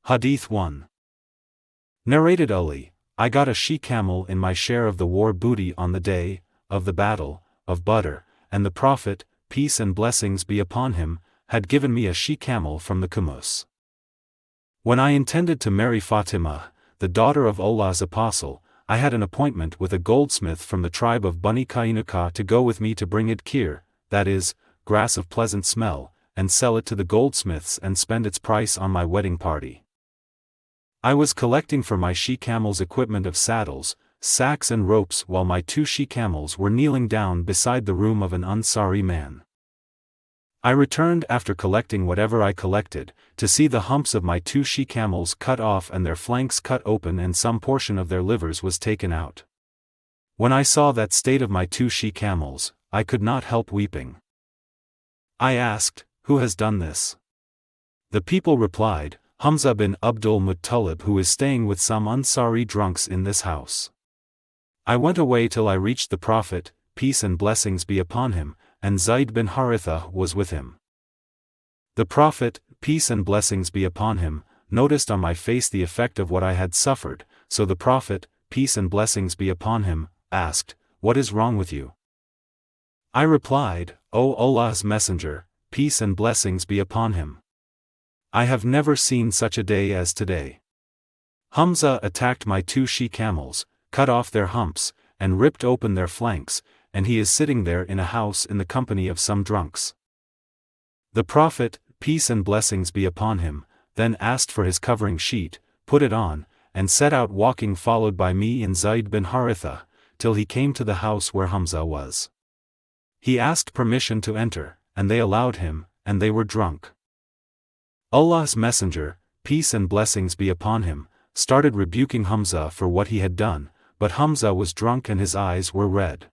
Hadīth 1. Narrated Ali, I got a she-camel in my share of the war booty on the day of the battle of Badr, and the Prophet, peace and blessings be upon him, had given me a she-camel from the Khumus. When I intended to marry Fatima, the daughter of Allah's Apostle, I had an appointment with a goldsmith from the tribe of Bani to go with me to bring it kir, that is, grass of pleasant smell, and sell it to the goldsmiths and spend its price on my wedding party. I was collecting for my she-camel's equipment of saddles, sacks and ropes while my 2 she-camels were kneeling down beside the room of an Ansari man. I returned after collecting whatever I collected, to see the humps of my 2 she-camels cut off and their flanks cut open and some portion of their livers was taken out. When I saw that state of my 2 she-camels, I could not help weeping. I asked, "Who has done this?" The people replied, "Hamza bin Abdul Muttalib, who is staying with some Ansari drunks in this house." I went away till I reached the Prophet, peace and blessings be upon him, and Zayd bin Haritha was with him. The Prophet, peace and blessings be upon him, noticed on my face the effect of what I had suffered, so the Prophet, peace and blessings be upon him, asked, "What is wrong with you?" I replied, "O Allah's Messenger, peace and blessings be upon him. I have never seen such a day as today. Hamza attacked my 2 she-camels, cut off their humps, and ripped open their flanks, and he is sitting there in a house in the company of some drunks." The Prophet, peace and blessings be upon him, then asked for his covering sheet, put it on, and set out walking followed by me and Zayd bin Haritha, till he came to the house where Hamza was. He asked permission to enter, and they allowed him, and they were drunk. Allah's Messenger, peace and blessings be upon him, started rebuking Hamza for what he had done, but Hamza was drunk and his eyes were red.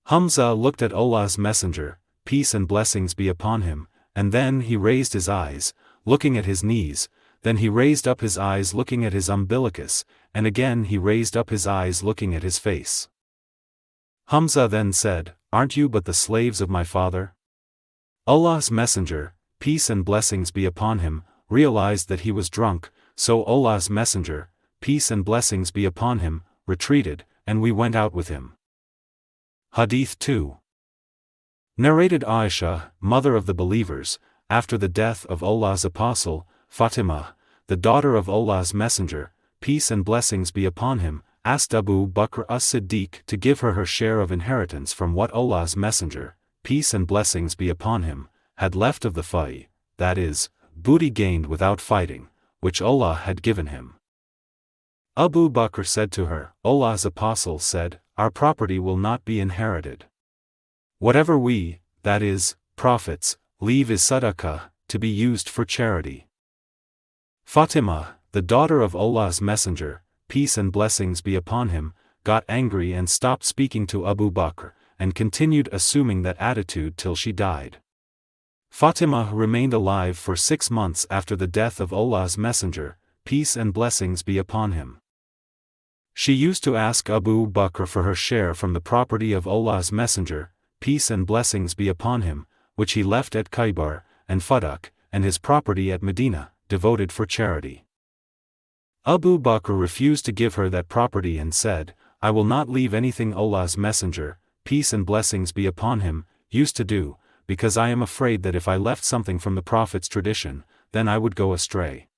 Hamza looked at Allah's Messenger, peace and blessings be upon him, and then he raised his eyes, looking at his knees, then he raised up his eyes looking at his umbilicus, and again he raised up his eyes looking at his face. Hamza then said, "Aren't you but the slaves of my father?" Allah's Messenger, peace and blessings be upon him, realized that he was drunk, so Allah's Messenger, peace and blessings be upon him, retreated, and we went out with him. Hadīth 2. Narrated Aisha, mother of the believers, after the death of Allah's Apostle, Fatima, the daughter of Allah's Messenger, peace and blessings be upon him, asked Abu Bakr as-Siddiq to give her her share of inheritance from what Allah's Messenger, peace and blessings be upon him, had left of the fay, that is, booty gained without fighting, which Allah had given him. Abu Bakr said to her, Allah's Apostle said, "Our property will not be inherited. Whatever we, that is, prophets, leave is sadaqah, to be used for charity." Fatima, the daughter of Allah's Messenger, peace and blessings be upon him, got angry and stopped speaking to Abu Bakr, and continued assuming that attitude till she died. Fatima remained alive for 6 months after the death of Allah's Messenger, peace and blessings be upon him. She used to ask Abu Bakr for her share from the property of Allah's Messenger, peace and blessings be upon him, which he left at Khaybar, and Fadak, and his property at Medina, devoted for charity. Abu Bakr refused to give her that property and said, "I will not leave anything Allah's Messenger, peace and blessings be upon him, used to do, because I am afraid that if I left something from the Prophet's tradition, then I would go astray."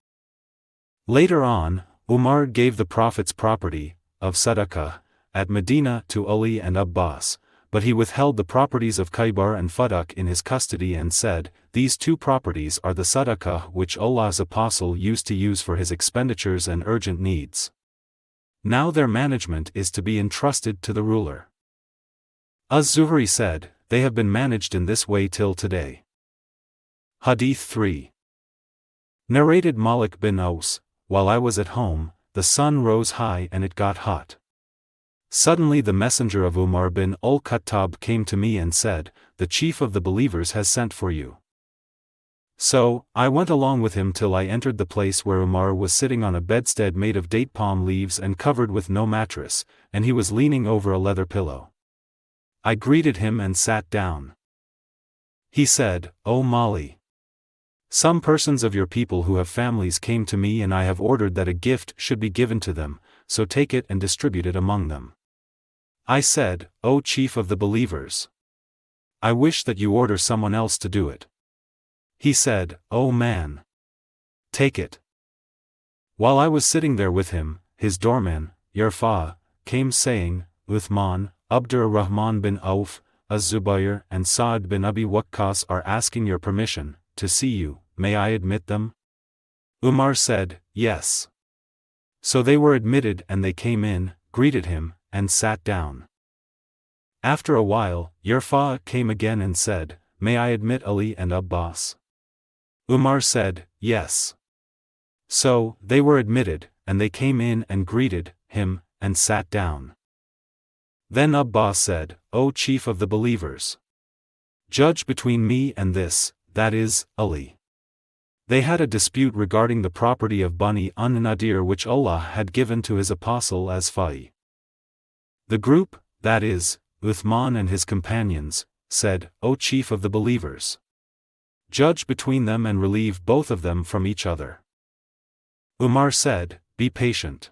Later on, Umar gave the Prophet's property, of Sadaqah, at Medina to Ali and Abbas, but he withheld the properties of Khaybar and Fadak in his custody and said, "These 2 properties are the Sadaqah which Allah's Apostle used to use for his expenditures and urgent needs. Now their management is to be entrusted to the ruler." Az-Zuhri said, "They have been managed in this way till today." Hadīth 3. Narrated Malik bin Aus, while I was at home, the sun rose high and it got hot. Suddenly the messenger of Umar bin al-Khattab came to me and said, "The chief of the believers has sent for you." So, I went along with him till I entered the place where Umar was sitting on a bedstead made of date palm leaves and covered with no mattress, and he was leaning over a leather pillow. I greeted him and sat down. He said, "O Mali, Some persons of your people who have families came to me and I have ordered that a gift should be given to them, so take it and distribute it among them. I said, O chief of the believers, I wish that you order someone else to do it. He said, O man, take it. While I was sitting there with him, his doorman, Yarfa, came saying, Uthman, Abdurrahman bin Auf, Az-Zubayr and Sa'd bin Abi Waqqas are asking your permission to see you, may I admit them? Umar said, yes. So they were admitted and they came in, greeted him, and sat down. After a while, Yarfa came again and said, may I admit Ali and Abbas? Umar said, yes. So, they were admitted, and they came in and greeted him, and sat down. Then Abbas said, O chief of the believers, judge between me and this, that is, Ali. They had a dispute regarding the property of Bani An-Nadir which Allah had given to his apostle as fai. The group, that is, Uthman and his companions, said, O chief of the believers, judge between them and relieve both of them from each other. Umar said, be patient.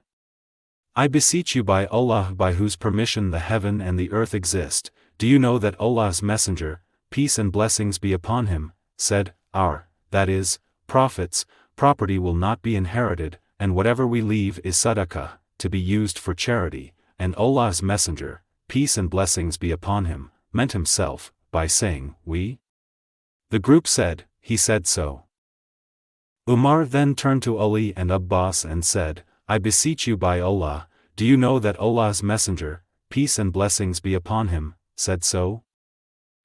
I beseech you by Allah by whose permission the heaven and the earth exist, do you know that Allah's messenger, peace and blessings be upon him, said, our, that is, prophets, property will not be inherited, and whatever we leave is sadaqah, to be used for charity, and Allah's messenger, peace and blessings be upon him, meant himself, by saying, we? The group said, he said so. Umar then turned to Ali and Abbas and said, I beseech you by Allah, do you know that Allah's messenger, peace and blessings be upon him, said so?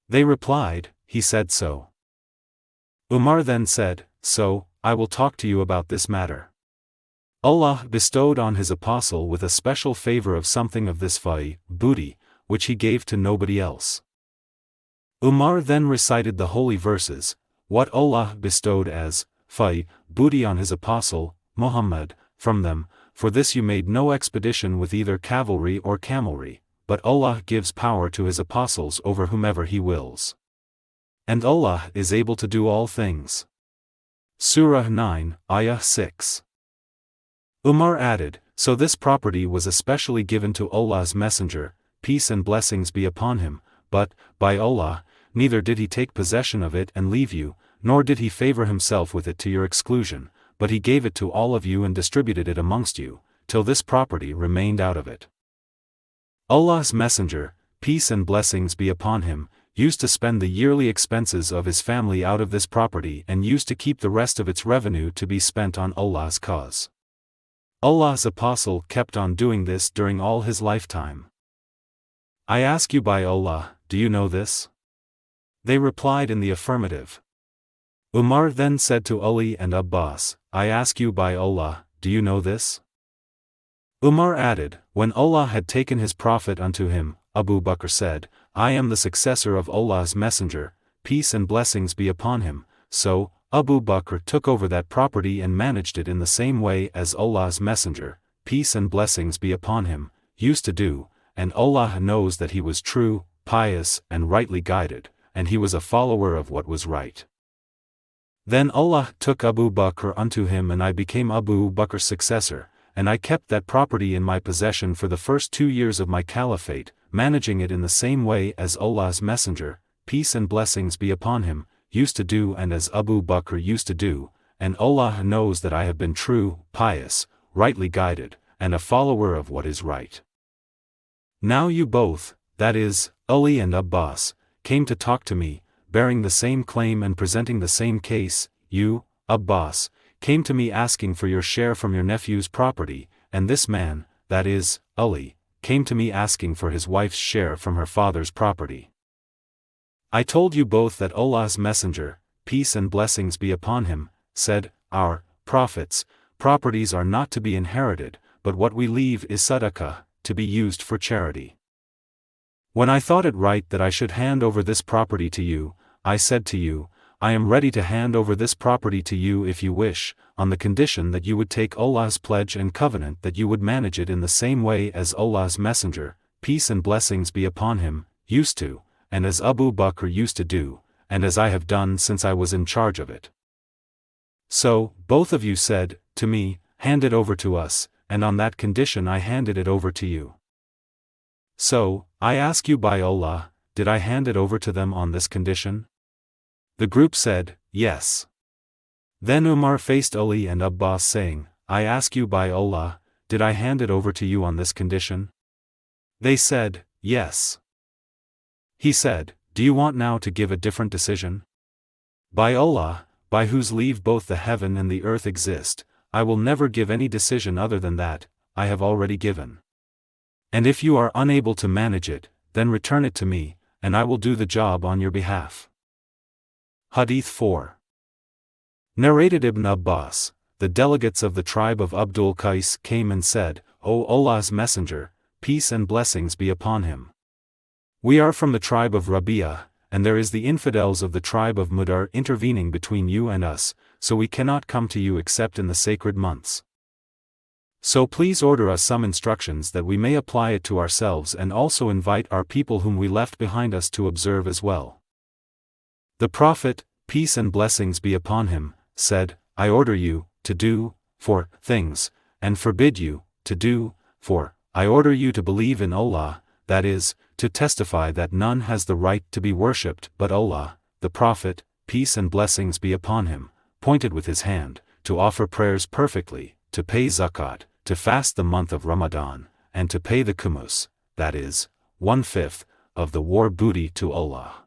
They replied, he said so. Umar then said, so, I will talk to you about this matter. Allah bestowed on his apostle with a special favor of something of this booty, which he gave to nobody else. Umar then recited the holy verses, what Allah bestowed as booty on his apostle, Muhammad, from them, for this you made no expedition with either cavalry or camelry, but Allah gives power to his apostles over whomever he wills. And Allah is able to do all things. Surah 9, Ayah 6. Umar added, so this property was especially given to Allah's messenger, peace and blessings be upon him, but, by Allah, neither did he take possession of it and leave you, nor did he favor himself with it to your exclusion, but he gave it to all of you and distributed it amongst you, till this property remained out of it. Allah's messenger, peace and blessings be upon him, used to spend the yearly expenses of his family out of this property and used to keep the rest of its revenue to be spent on Allah's cause. Allah's apostle kept on doing this during all his lifetime. I ask you by Allah, do you know this? They replied in the affirmative. Umar then said to Ali and Abbas, I ask you by Allah, do you know this? Umar added, when Allah had taken his prophet unto him, Abu Bakr said, I am the successor of Allah's messenger, peace and blessings be upon him, so, Abu Bakr took over that property and managed it in the same way as Allah's messenger, peace and blessings be upon him, used to do, and Allah knows that he was true, pious and rightly guided, and he was a follower of what was right. Then Allah took Abu Bakr unto him and I became Abu Bakr's successor, and I kept that property in my possession for the first 2 years of my caliphate, managing it in the same way as Allah's messenger, peace and blessings be upon him, used to do and as Abu Bakr used to do, and Allah knows that I have been true, pious, rightly guided, and a follower of what is right. Now you both, that is, Ali and Abbas, came to talk to me, bearing the same claim and presenting the same case. You, Abbas, came to me asking for your share from your nephew's property, and this man, that is, Ali, came to me asking for his wife's share from her father's property. I told you both that Allah's messenger, peace and blessings be upon him, said, our prophets, properties are not to be inherited, but what we leave is sadaqah, to be used for charity. When I thought it right that I should hand over this property to you, I said to you, I am ready to hand over this property to you if you wish, on the condition that you would take Allah's pledge and covenant that you would manage it in the same way as Allah's messenger, peace and blessings be upon him, used to, and as Abu Bakr used to do, and as I have done since I was in charge of it. So, both of you said, to me, hand it over to us, and on that condition I handed it over to you. So, I ask you by Allah, did I hand it over to them on this condition? The group said, yes. Then Umar faced Ali and Abbas saying, I ask you by Allah, did I hand it over to you on this condition? They said, yes. He said, do you want now to give a different decision? By Allah, by whose leave both the heaven and the earth exist, I will never give any decision other than that I have already given. And if you are unable to manage it, then return it to me, and I will do the job on your behalf. Hadīth 4. Narrated Ibn Abbas, the delegates of the tribe of Abdul Qais came and said, O Allah's Messenger, peace and blessings be upon him. We are from the tribe of Rabi'ah, and there is the infidels of the tribe of Mudar intervening between you and us, so we cannot come to you except in the sacred months. So please order us some instructions that we may apply it to ourselves and also invite our people whom we left behind us to observe as well. The Prophet, peace and blessings be upon him, said, I order you to do for things, and forbid you to do for. I order you to believe in Allah, that is, to testify that none has the right to be worshipped but Allah. The Prophet, peace and blessings be upon him, pointed with his hand, to offer prayers perfectly, to pay zakat, to fast the month of Ramadan, and to pay the Khumus, that is, 1/5, of the war booty to Allah.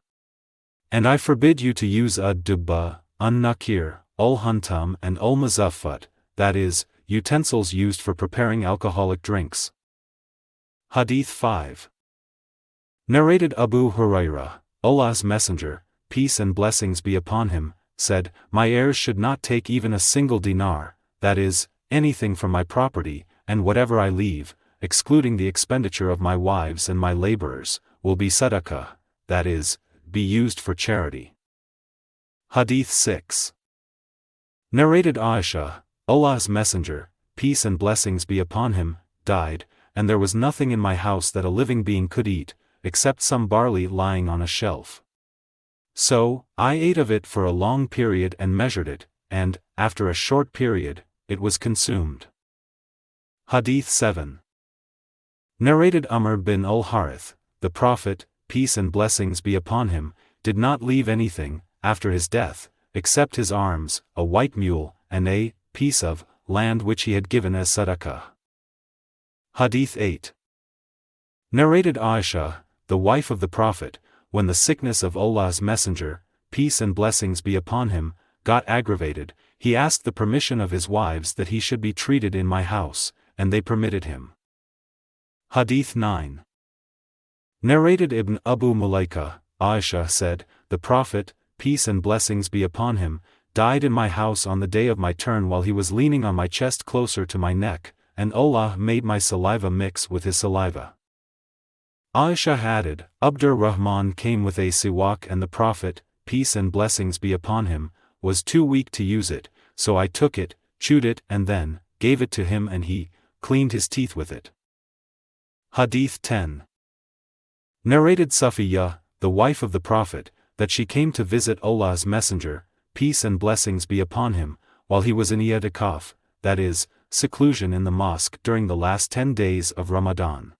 And I forbid you to use ad-dubba, an-nakir, ul-huntam and ul-mazaffat, that is, utensils used for preparing alcoholic drinks. Hadīth 5. Narrated Abu Hurairah, Allah's Messenger, peace and blessings be upon him, said, my heirs should not take even a single dinar, that is, anything from my property, and whatever I leave, excluding the expenditure of my wives and my laborers, will be sadaqah, that is, be used for charity. Hadīth 6. Narrated Aisha, Allah's Messenger, peace and blessings be upon him, died, and there was nothing in my house that a living being could eat, except some barley lying on a shelf. So, I ate of it for a long period and measured it, and, after a short period, it was consumed. Hadīth 7. Narrated Amr bin al-Harith, the Prophet, peace and blessings be upon him, did not leave anything, after his death, except his arms, a white mule, and a piece of land which he had given as sadaqah. Hadīth 8. Narrated Aisha, the wife of the Prophet, when the sickness of Allah's Messenger, peace and blessings be upon him, got aggravated, he asked the permission of his wives that he should be treated in my house, and they permitted him. Hadīth 9. Narrated Ibn Abu Mulaika, Aisha said, the Prophet, peace and blessings be upon him, died in my house on the day of my turn while he was leaning on my chest closer to my neck, and Allah made my saliva mix with his saliva. Aisha added, Abdur Rahman came with a siwak and the Prophet, peace and blessings be upon him, was too weak to use it, so I took it, chewed it and then gave it to him and he cleaned his teeth with it. Hadīth 10. Narrated Safiyyah, the wife of the Prophet, that she came to visit Allah's Messenger, peace and blessings be upon him, while he was in i'tikaf, that is, seclusion in the mosque during the last 10 days of Ramadan.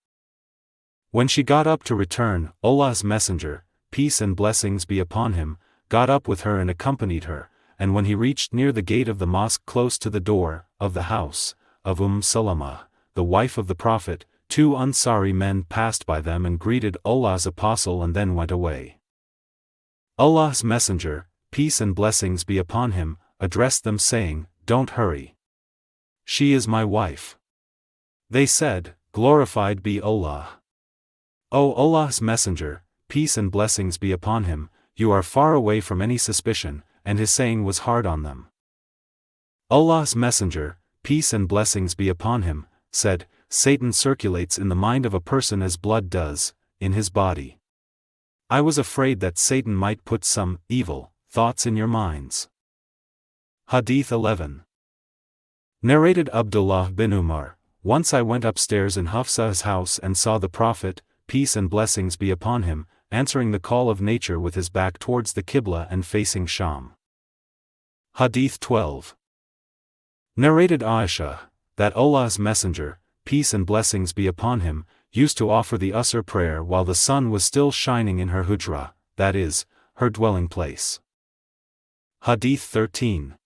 When she got up to return, Allah's Messenger, peace and blessings be upon him, got up with her and accompanied her, and when he reached near the gate of the mosque close to the door of the house of Salama, the wife of the Prophet, 2 Ansari men passed by them and greeted Allah's Apostle and then went away. Allah's Messenger, peace and blessings be upon him, addressed them saying, don't hurry. She is my wife. They said, glorified be Allah. O Allah's Messenger, peace and blessings be upon him, you are far away from any suspicion, and his saying was hard on them. Allah's Messenger, peace and blessings be upon him, said, Satan circulates in the mind of a person as blood does, in his body. I was afraid that Satan might put some evil thoughts in your minds. Hadīth 11. Narrated Abdullāh bin Umar, once I went upstairs in Hafsa's house and saw the Prophet, peace and blessings be upon him, answering the call of nature with his back towards the Qibla and facing Sham. Hadīth 12. Narrated Aisha, that Allah's Messenger, peace and blessings be upon him, used to offer the Asr prayer while the sun was still shining in her hujra, that is, her dwelling place. Hadīth 13.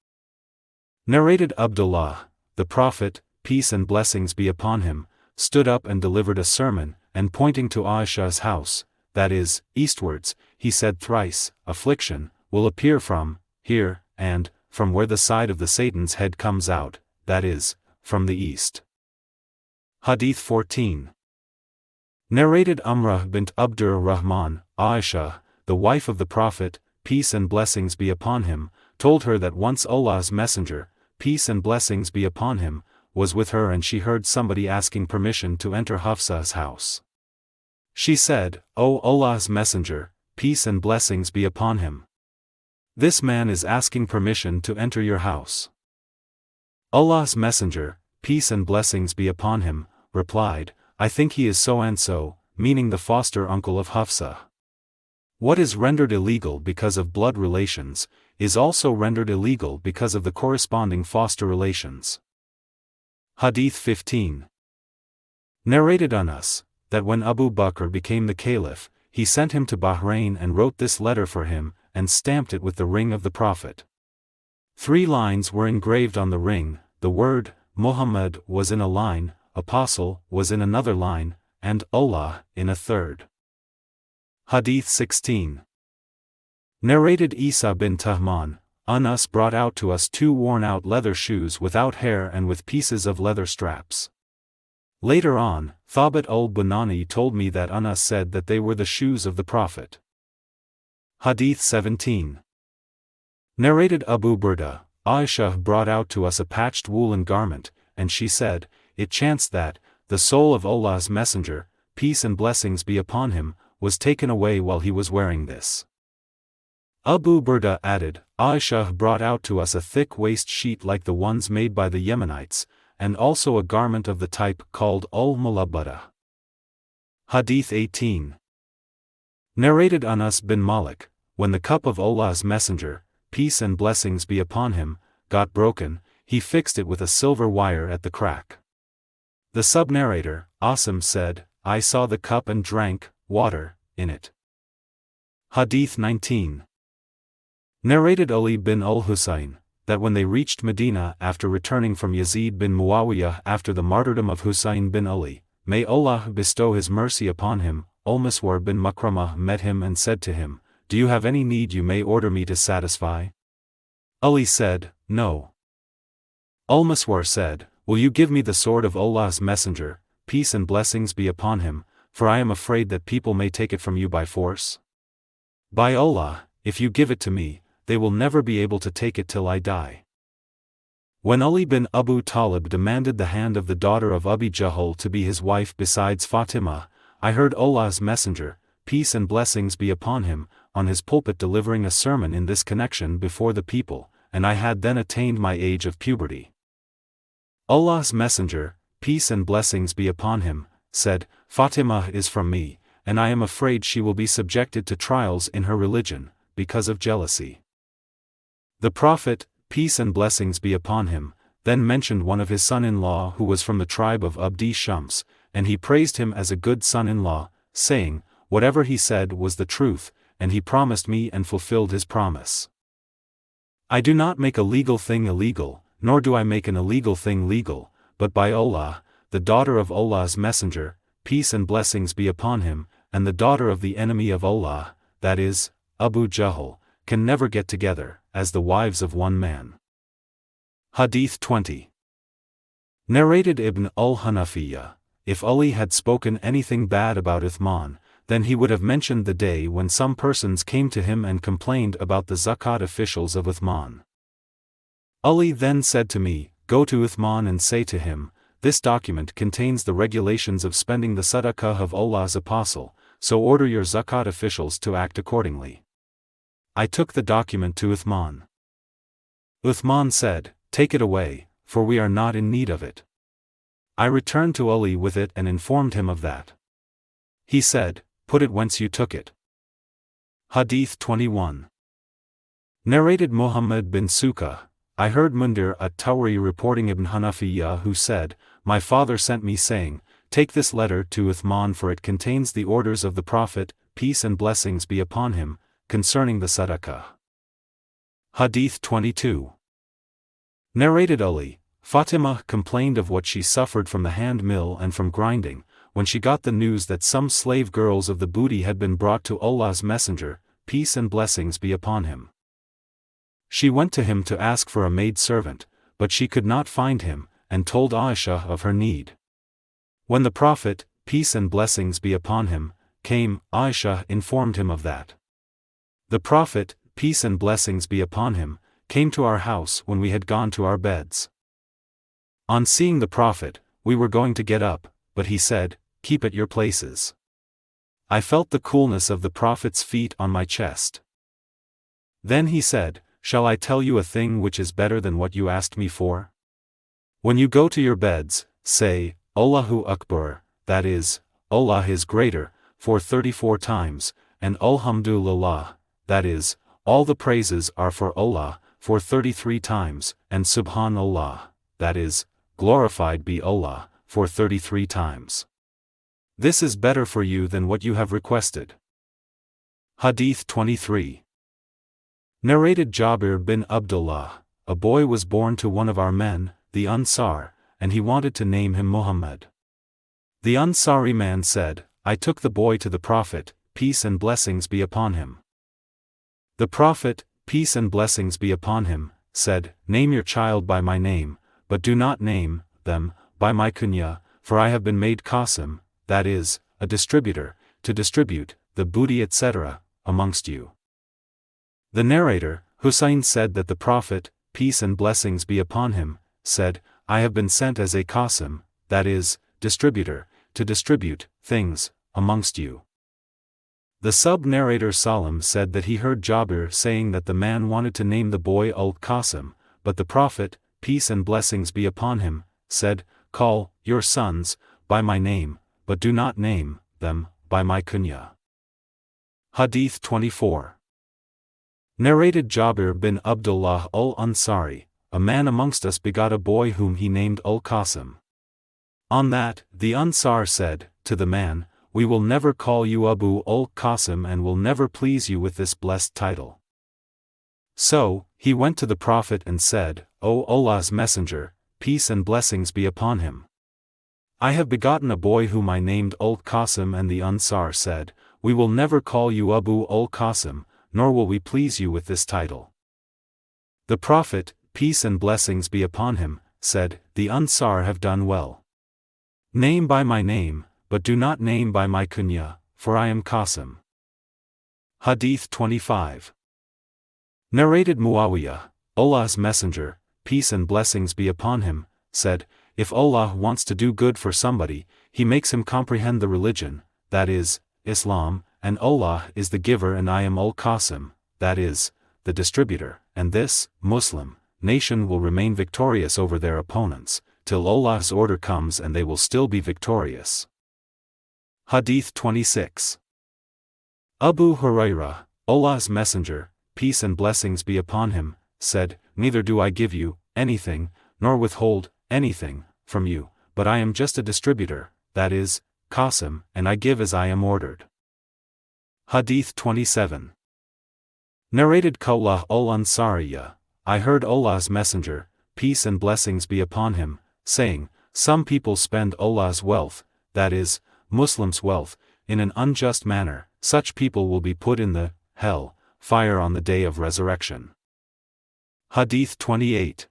Narrated Abdullāh, the Prophet, peace and blessings be upon him, stood up and delivered a sermon, and pointing to Aisha's house, that is, eastwards, he said thrice, affliction will appear from here, and from where the side of the Satan's head comes out, that is, from the east. Hadīth 14. Narrated Umrah bint Abdur Rahman, Aisha, the wife of the Prophet, peace and blessings be upon him, told her that once Allah's Messenger, peace and blessings be upon him, was with her and she heard somebody asking permission to enter Hafsa's house. She said, "O Allah's Messenger, peace and blessings be upon him. This man is asking permission to enter your house." Allah's Messenger, peace and blessings be upon him, replied, "I think he is so and so," meaning the foster uncle of Hafsa. What is rendered illegal because of blood relations, is also rendered illegal because of the corresponding foster relations. Hadīth 15. Narrated Anas, that when Abu Bakr became the caliph, he sent him to Bahrain and wrote this letter for him, and stamped it with the ring of the Prophet. 3 lines were engraved on the ring, the word, Muhammad was in a line, Apostle was in another line, and Allah in a third. Hadīth 16. Narrated Isa bin Tahman, Anas brought out to us 2 worn-out leather shoes without hair and with pieces of leather straps. Later on, Thabit al-Bunani told me that Anas said that they were the shoes of the Prophet. Hadīth 17. Narrated Abu Burda, Aisha brought out to us a patched woolen garment, and she said, "It chanced that, the soul of Allah's Messenger, peace and blessings be upon him, was taken away while he was wearing this." Abu Burda added, "Aisha brought out to us a thick waist sheet like the ones made by the Yemenites, and also a garment of the type called al-Mulabbadah." Hadīth 18. Narrated Anas bin Malik, when the cup of Allah's Messenger, peace and blessings be upon him, got broken, he fixed it with a silver wire at the crack. The sub-narrator, Asim said, "I saw the cup and drank water in it." Hadīth 19. Narrated Ali bin al-Husayn, that when they reached Medina after returning from Yazid bin Muawiyah after the martyrdom of Husayn bin Ali, may Allah bestow his mercy upon him, Al-Miswar bin Makramah met him and said to him, "Do you have any need you may order me to satisfy?" Ali said, "No." Al-Miswar said, "Will you give me the sword of Allah's Messenger, peace and blessings be upon him, for I am afraid that people may take it from you by force? By Allah, if you give it to me, they will never be able to take it till I die." When Ali bin Abu Talib demanded the hand of the daughter of Abi Jahl to be his wife besides Fatima, I heard Allah's Messenger, peace and blessings be upon him, on his pulpit delivering a sermon in this connection before the people, and I had then attained my age of puberty. Allah's Messenger, peace and blessings be upon him, said, "Fatima is from me, and I am afraid she will be subjected to trials in her religion, because of jealousy." The Prophet, peace and blessings be upon him, then mentioned one of his son-in-law who was from the tribe of Abdi Shams, and he praised him as a good son-in-law, saying, "Whatever he said was the truth, and he promised me and fulfilled his promise. I do not make a legal thing illegal, nor do I make an illegal thing legal, but by Allah, the daughter of Allah's Messenger, peace and blessings be upon him, and the daughter of the enemy of Allah, that is, Abu Jahl, can never get together, as the wives of one man." Hadīth 20. Narrated Ibn al-Hanafiyyah, if Ali had spoken anything bad about Uthman, then he would have mentioned the day when some persons came to him and complained about the zakat officials of Uthman. Ali then said to me, "Go to Uthman and say to him, this document contains the regulations of spending the sadaqah of Allah's Apostle, so order your zakat officials to act accordingly." I took the document to Uthman. Uthman said, "Take it away, for we are not in need of it." I returned to Ali with it and informed him of that. He said, "Put it whence you took it." Hadīth 21. Narrated Muhammad bin Sukkah, I heard Mundir at-Tawri reporting Ibn Hanafiyya who said, my father sent me saying, take this letter to Uthman for it contains the orders of the Prophet, peace and blessings be upon him, concerning the sadaqah. Hadith 22. Narrated Ali, Fatima complained of what she suffered from the hand mill and from grinding, when she got the news that some slave girls of the booty had been brought to Allah's Messenger, peace and blessings be upon him. She went to him to ask for a maid servant, but she could not find him, and told Aisha of her need. When the Prophet, peace and blessings be upon him, came, Aisha informed him of that. The Prophet, peace and blessings be upon him, came to our house when we had gone to our beds. On seeing the Prophet, we were going to get up, but he said, keep at your places. I felt the coolness of the Prophet's feet on my chest. Then he said, shall I tell you a thing which is better than what you asked me for? When you go to your beds, say, Allahu Akbar, that is, Allah is greater, for 34 times, and Alhamdulillah, that is, all the praises are for Allah, for 33 times, and Subhanallah, that is, glorified be Allah, for 33 times. This is better for you than what you have requested. Hadith 23. Narrated Jabir bin Abdullāh, a boy was born to one of our men, the Ansar, and he wanted to name him Muhammad. The Ansari man said, I took the boy to the Prophet, peace and blessings be upon him. The Prophet, peace and blessings be upon him, said, name your child by my name, but do not name them by my kunya, for I have been made Qasim, that is, a distributor, to distribute the booty etc., amongst you. The narrator, Husayn said that the Prophet, peace and blessings be upon him, said, I have been sent as a Qasim, that is, distributor, to distribute things amongst you. The sub-narrator Salim said that he heard Jabir saying that the man wanted to name the boy Al-Qasim, but the Prophet, peace and blessings be upon him, said, call your sons by my name, but do not name them by my kunya. Hadith 24. Narrated Jabir bin Abdullāh al-Ansari, a man amongst us begot a boy whom he named Al-Qasim. On that, the Ansar said, to the man, we will never call you Abu al-Qasim and will never please you with this blessed title. So, he went to the Prophet and said, O Allah's Messenger, peace and blessings be upon him. I have begotten a boy whom I named Al-Qasim, and the Ansar said, we will never call you Abu al-Qasim, nor will we please you with this title. The Prophet, peace and blessings be upon him, said, the Ansar have done well. Name by my name, but do not name by my kunya, for I am Qasim. Hadith 25. Narrated Muawiyah, Allah's Messenger, peace and blessings be upon him, said, if Allah wants to do good for somebody, he makes him comprehend the religion, that is, Islam, and Allah is the giver and I am Al-Qasim, that is, the distributor, and this, Muslim, nation will remain victorious over their opponents, till Allah's order comes and they will still be victorious. Hadith 26. Abu Hurairah, Allah's Messenger, peace and blessings be upon him, said, neither do I give you anything, nor withhold anything from you, but I am just a distributor, that is, Qasim, and I give as I am ordered. Hadith 27. Narrated Qawlah al-Ansariyah, I heard Allah's Messenger, peace and blessings be upon him, saying, some people spend Allah's wealth, that is, Muslims' wealth, in an unjust manner, such people will be put in the hell fire on the day of resurrection. Hadith 28.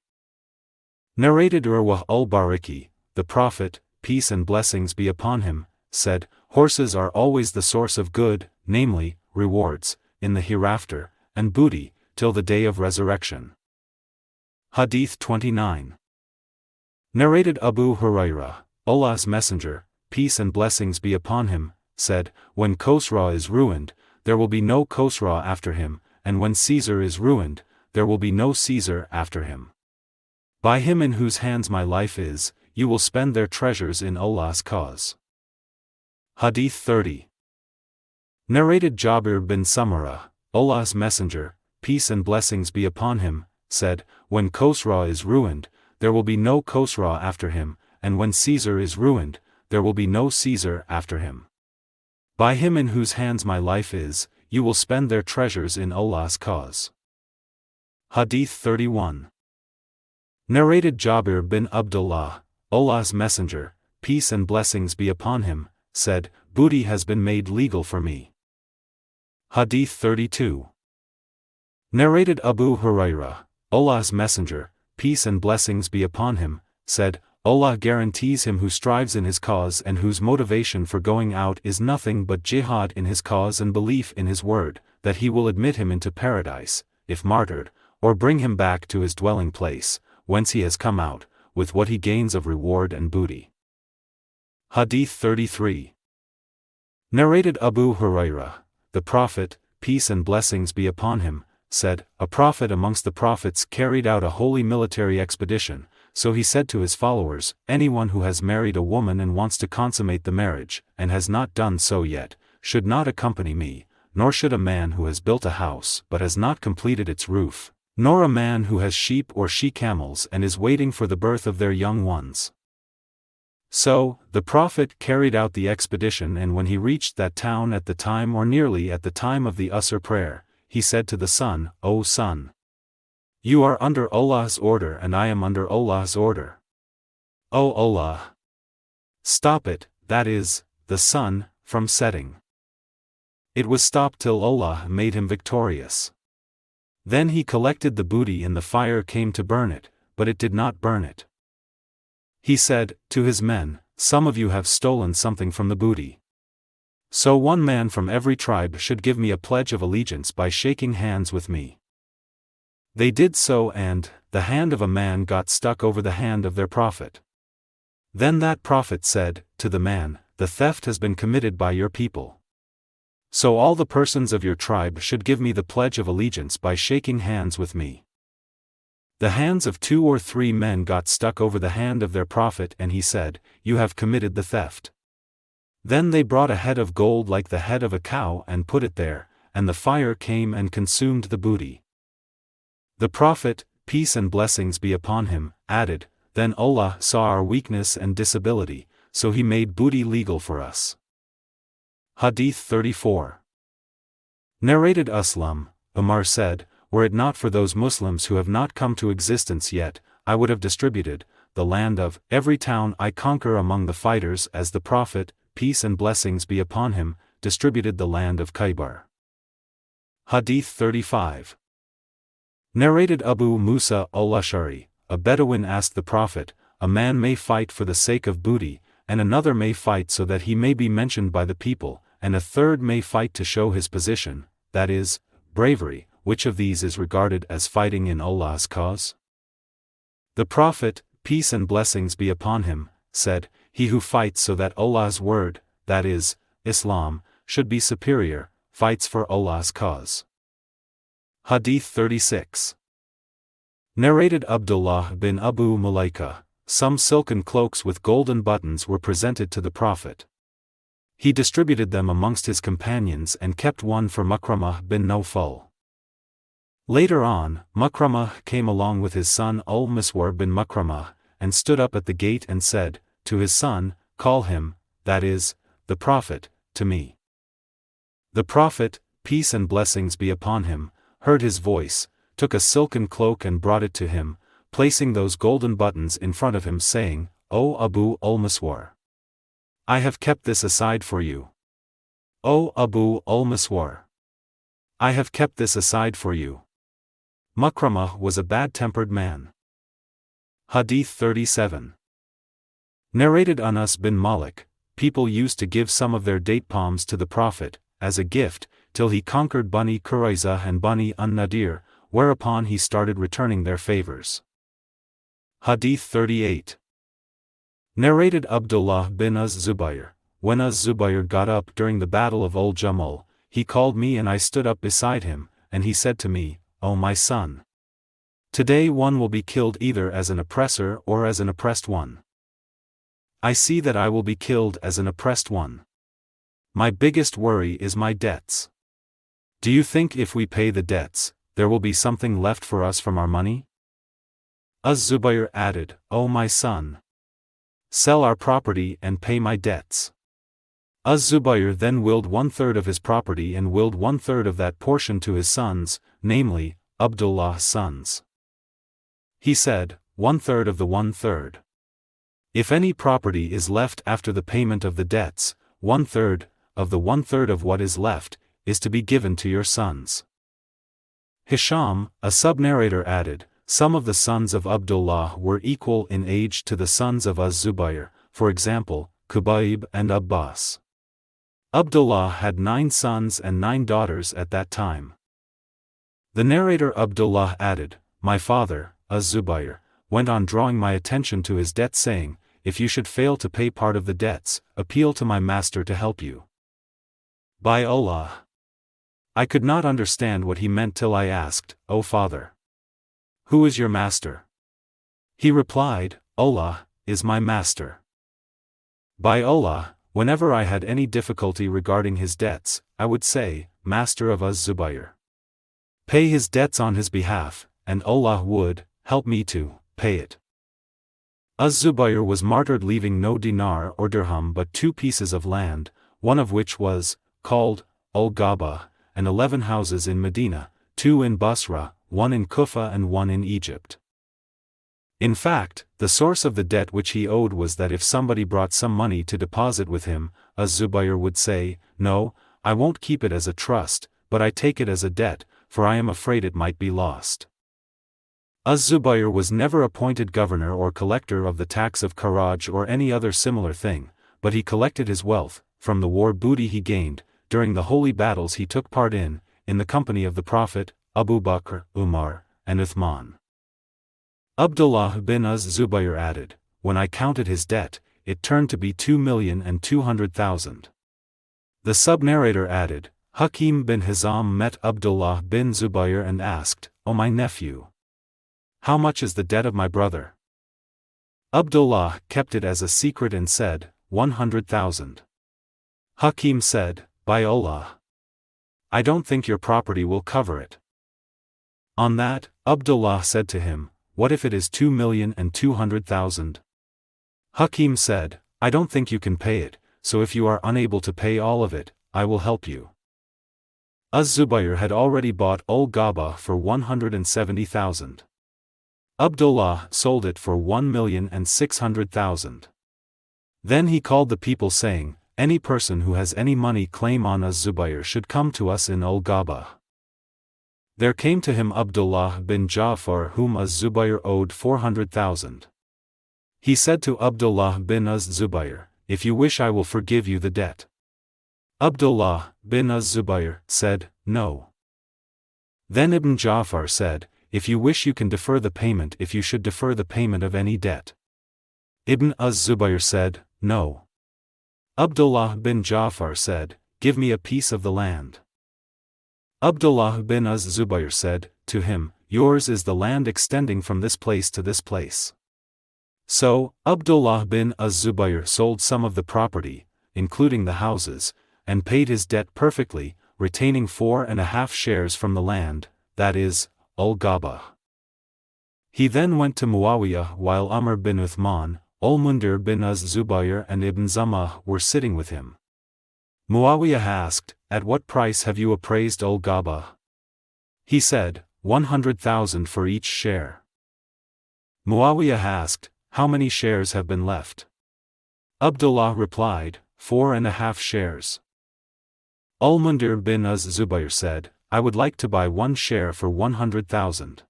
Narrated Urwah al-Bariki, the Prophet, peace and blessings be upon him, said, horses are always the source of good, namely, rewards, in the hereafter, and booty, till the day of resurrection. Hadith 29. Narrated Abu Hurairah, Allah's Messenger, peace and blessings be upon him, said, when Khosrau is ruined, there will be no Khosrau after him, and when Caesar is ruined, there will be no Caesar after him. By him in whose hands my life is, you will spend their treasures in Allah's cause. Hadith 30. Narrated Jabir bin Samurah, Allah's Messenger, peace and blessings be upon him, said, when Khosrau is ruined, there will be no Khosrau after him, and when Caesar is ruined, there will be no Caesar after him. By him in whose hands my life is, you will spend their treasures in Allah's cause. Hadith 31. Narrated Jabir bin Abdullāh, Allah's Messenger, peace and blessings be upon him, said, booty has been made legal for me. Hadith 32. Narrated Abu Hurairah, Allah's Messenger, peace and blessings be upon him, said, Allah guarantees him who strives in his cause and whose motivation for going out is nothing but jihad in his cause and belief in his word, that he will admit him into paradise, if martyred, or bring him back to his dwelling place, whence he has come out, with what he gains of reward and booty. Hadith 33. Narrated Abu Hurairah, the Prophet, peace and blessings be upon him, said, a prophet amongst the prophets carried out a holy military expedition, so he said to his followers, anyone who has married a woman and wants to consummate the marriage, and has not done so yet, should not accompany me, nor should a man who has built a house but has not completed its roof, nor a man who has sheep or she-camels and is waiting for the birth of their young ones. So, the Prophet carried out the expedition, and when he reached that town at the time or nearly at the time of the Asr prayer, he said to the son, O son, you are under Allah's order and I am under Allah's order. O Allah! Stop it, that is, the sun, from setting. It was stopped till Allah made him victorious. Then he collected the booty and the fire came to burn it, but it did not burn it. He said, to his men, some of you have stolen something from the booty. So one man from every tribe should give me a pledge of allegiance by shaking hands with me. They did so, and the hand of a man got stuck over the hand of their prophet. Then that prophet said to the man, the theft has been committed by your people. So all the persons of your tribe should give me the pledge of allegiance by shaking hands with me. The hands of 2 or 3 men got stuck over the hand of their prophet, and he said, you have committed the theft. Then they brought a head of gold like the head of a cow and put it there, and the fire came and consumed the booty. The Prophet, peace and blessings be upon him, added, then Allah saw our weakness and disability, so he made booty legal for us. Hadith 34. Narrated Aslam, Umar said, were it not for those Muslims who have not come to existence yet, I would have distributed the land of every town I conquer among the fighters as the Prophet, peace and blessings be upon him, distributed the land of Khaybar. Hadith 35. Narrated Abu Musa al-Ash'ari, a Bedouin asked the Prophet, a man may fight for the sake of booty, and another may fight so that he may be mentioned by the people, and a third may fight to show his position, that is, bravery, which of these is regarded as fighting in Allah's cause? The Prophet, peace and blessings be upon him, said, he who fights so that Allah's word, that is, Islam, should be superior, fights for Allah's cause. Hadith 36. Narrated Abdullāh bin Abu Mulaika, some silken cloaks with golden buttons were presented to the Prophet. He distributed them amongst his companions and kept one for Makramah bin Nawfal. Later on, Makramah came along with his son Al-Miswar bin Makramah, and stood up at the gate and said, to his son, call him, that is, the Prophet, to me. The Prophet, peace and blessings be upon him, heard his voice, took a silken cloak and brought it to him, placing those golden buttons in front of him, saying, O Abu al-Miswar, I have kept this aside for you. O Abu al-Miswar, I have kept this aside for you. Makramah was a bad-tempered man. Hadith 37. Narrated Anas bin Malik, people used to give some of their date palms to the Prophet, as a gift, till he conquered Bani Quraiza and Bani An-Nadir, whereupon he started returning their favors. Hadith 38. Narrated Abdullāh bin Az-Zubayr, when Az-Zubayr got up during the battle of Al-Jamal, he called me and I stood up beside him, and he said to me, O my son, today one will be killed either as an oppressor or as an oppressed one. I see that I will be killed as an oppressed one. My biggest worry is my debts. Do you think if we pay the debts, there will be something left for us from our money? Az-Zubayr added, O my son, sell our property and pay my debts. Az-Zubayr then willed 1/3 of his property and willed 1/3 of that portion to his sons, namely, Abdullah's sons. He said, 1/3 of the 1/3. If any property is left after the payment of the debts, 1/3 of the 1/3 of what is left is to be given to your sons. Hisham, a sub-narrator added, some of the sons of Abdullāh were equal in age to the sons of Az-Zubayr, for example, Qubayb and Abbas. Abdullāh had 9 sons and 9 daughters at that time. The narrator Abdullāh added, my father, Az-Zubayr, went on drawing my attention to his debt saying, if you should fail to pay part of the debts, appeal to my master to help you. By Allah! I could not understand what he meant till I asked, O father, who is your master? He replied, Allah is my master. By Allah, whenever I had any difficulty regarding his debts, I would say, Master of Az-Zubayr, pay his debts on his behalf, and Allah would help me to pay it. Az-Zubayr was martyred leaving no dinar or dirham but 2 pieces of land, one of which was called Al-Ghabah, and 11 houses in Medina, 2 in Basra, 1 in Kufa and 1 in Egypt. In fact, the source of the debt which he owed was that if somebody brought some money to deposit with him, Az-Zubayr would say, no, I won't keep it as a trust, but I take it as a debt, for I am afraid it might be lost. Az-Zubayr was never appointed governor or collector of the tax of Kharaj or any other similar thing, but he collected his wealth, from the war booty he gained, during the holy battles he took part in the company of the Prophet, Abu Bakr, Umar, and Uthman. Abdullah bin Az-Zubayr added, when I counted his debt, it turned to be 2,200,000. The sub-narrator added, Hakim bin Hizam met Abdullah bin Zubayr and asked, O my nephew, how much is the debt of my brother? Abdullah kept it as a secret and said, 100,000. Hakim said, by Allah, I don't think your property will cover it. On that, Abdullah said to him, what if it is 2,200,000? Hakim said, I don't think you can pay it, so if you are unable to pay all of it, I will help you. Az-Zubayr had already bought Al-Ghabah for 170,000. Abdullah sold it for 1,600,000. Then he called the people saying, any person who has any money claim on Az-Zubayr should come to us in Al-Ghabah. There came to him Abdullāh bin Ja'far whom Az-Zubayr owed 400,000. He said to Abdullāh bin Az-Zubayr, if you wish I will forgive you the debt. Abdullāh bin Az-Zubayr said, no. Then Ibn Ja'far said, if you wish you can defer the payment if you should defer the payment of any debt. Ibn Az-Zubayr said, no. Abdullāh bin Ja'far said, give me a piece of the land. Abdullāh bin Az-Zubayr said, to him, yours is the land extending from this place to this place. So, Abdullāh bin Az-Zubayr sold some of the property, including the houses, and paid his debt perfectly, retaining 4.5 shares from the land, that is, Al-Ghabah. He then went to Muawiyah while Amr bin Uthman, Al-Mundir bin Az-Zubayr and Ibn Zamah were sitting with him. Muawiyah asked, at what price have you appraised Al-Ghabah? He said, 100,000 for each share. Muawiyah asked, how many shares have been left? Abdullah replied, 4.5 shares. Al-Mundir bin Az-Zubayr said, I would like to buy 1 share for 100,000.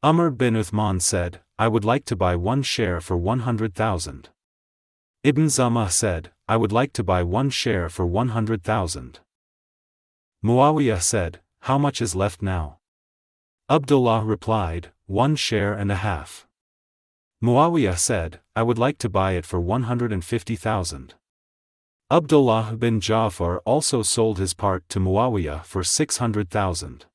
Amr bin Uthman said, I would like to buy 1 share for 100,000. Ibn Zamah said, I would like to buy 1 share for 100,000. Muawiyah said, how much is left now? Abdullah replied, 1.5 shares. Muawiyah said, I would like to buy it for 150,000. Abdullah bin Ja'far also sold his part to Muawiyah for 600,000.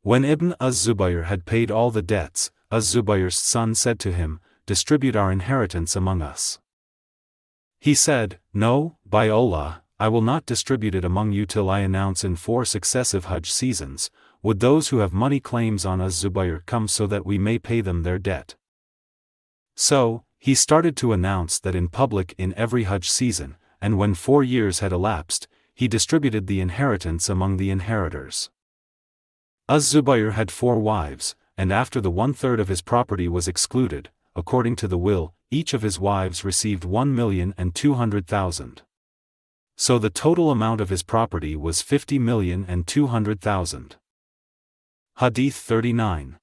When Ibn Az-Zubayr had paid all the debts, Az-Zubayr's son said to him, distribute our inheritance among us. He said, no, by Allah, I will not distribute it among you till I announce in 4 successive Hajj seasons, would those who have money claims on us Zubayr come so that we may pay them their debt. So, he started to announce that in public in every Hajj season, and when 4 years had elapsed, he distributed the inheritance among the inheritors. Az-Zubayr had 4 wives, and after the 1/3 of his property was excluded, according to the will, each of his wives received 1,200,000. So the total amount of his property was 50,200,000. Hadīth 39.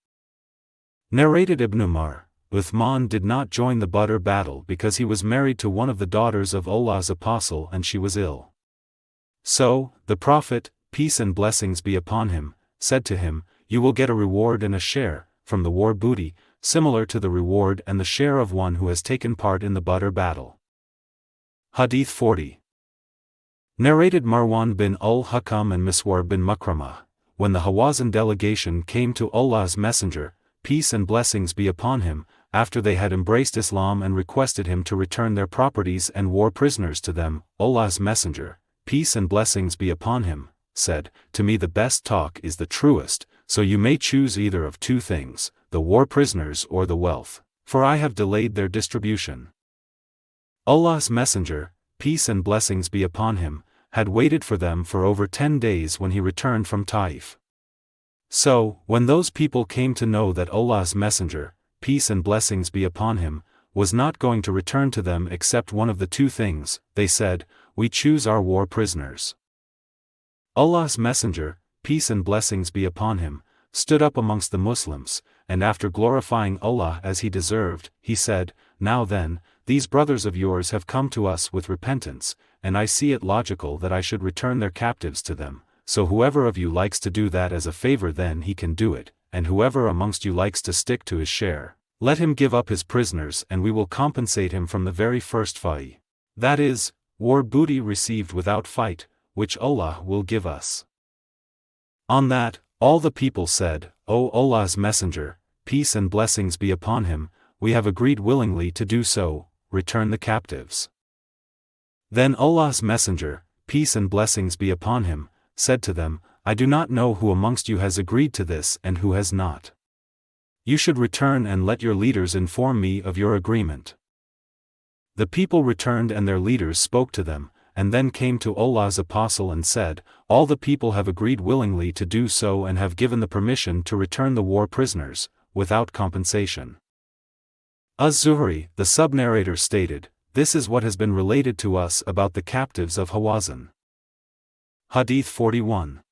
Narrated Ibn Umar, Uthman did not join the Badr battle because he was married to one of the daughters of Allah's apostle and she was ill. So, the Prophet, peace and blessings be upon him, said to him, "You will get a reward and a share, from the war booty, similar to the reward and the share of one who has taken part in the Badr battle." Hadīth 40. Narrated Marwan bin al-Hakam and Miswar bin Makramah, when the Hawazin delegation came to Allah's Messenger, peace and blessings be upon him, after they had embraced Islam and requested him to return their properties and war prisoners to them, Allah's Messenger, peace and blessings be upon him, said, "To me the best talk is the truest, so you may choose either of 2 things, the war prisoners or the wealth, for I have delayed their distribution." Allah's Messenger, peace and blessings be upon him, had waited for them for over 10 days when he returned from Taif. So, when those people came to know that Allah's Messenger, peace and blessings be upon him, was not going to return to them except one of the 2 things, they said, "We choose our war prisoners." Allah's Messenger, peace and blessings be upon him, stood up amongst the Muslims, and after glorifying Allah as he deserved, he said, "Now then, these brothers of yours have come to us with repentance, and I see it logical that I should return their captives to them, so whoever of you likes to do that as a favor then he can do it, and whoever amongst you likes to stick to his share, let him give up his prisoners and we will compensate him from the very first fa'i. That is, war booty received without fight, which Allah will give us." On that, all the people said, "O Allah's Messenger, peace and blessings be upon him, we have agreed willingly to do so, return the captives." Then Allah's Messenger, peace and blessings be upon him, said to them, "I do not know who amongst you has agreed to this and who has not. You should return and let your leaders inform me of your agreement." The people returned and their leaders spoke to them, and then came to Allah's apostle and said, "All the people have agreed willingly to do so and have given the permission to return the war prisoners, without compensation." Az-Zuhri, the sub-narrator stated, "This is what has been related to us about the captives of Hawazin." Hadīth 41.